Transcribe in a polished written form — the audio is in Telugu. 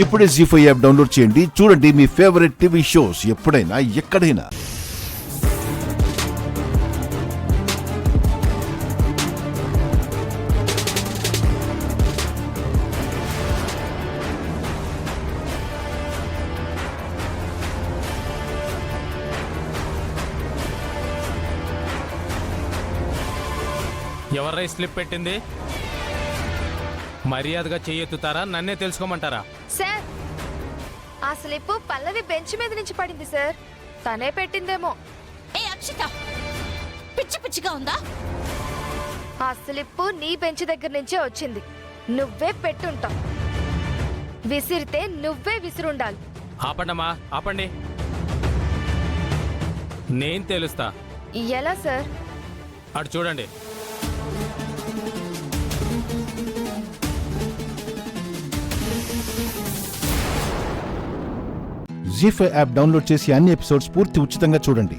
ఇప్పుడే జీ5 యాప్ డౌన్లోడ్ చేయండి. చూడండి మీ ఫేవరెట్ టీవీ షోస్ ఎప్పుడైనా ఎక్కడైనా. ఎవర్రై స్లిప్ పెట్టింది? మర్యాదగా చెయ్యెత్తుతారా, నన్నే తెలుసుకోమంటారా? సార్, ఆ స్లిప్ పల్లవి బెంచ్ మీద నుంచి పడింది సార్. తనే పెట్టిందేమో. ఏ అక్షిత, పిచ్చి పిచ్చిగా ఉందా? ఆ స్లిప్ నీ బెంచ్ దగ్గర నుంచే వచ్చింది. నువ్వే పెట్టుంటావు. విసిరితే నువ్వే విసిరుండాలి. ఆపండమ్మా, ఆపండి. నేను తెలుస్తా. ఎలా సార్? అటు చూడండి. జీ5 యాప్ డౌన్లోడ్ చేసి అన్ని ఎపిసోడ్స్ పూర్తి ఉచితంగా చూడండి.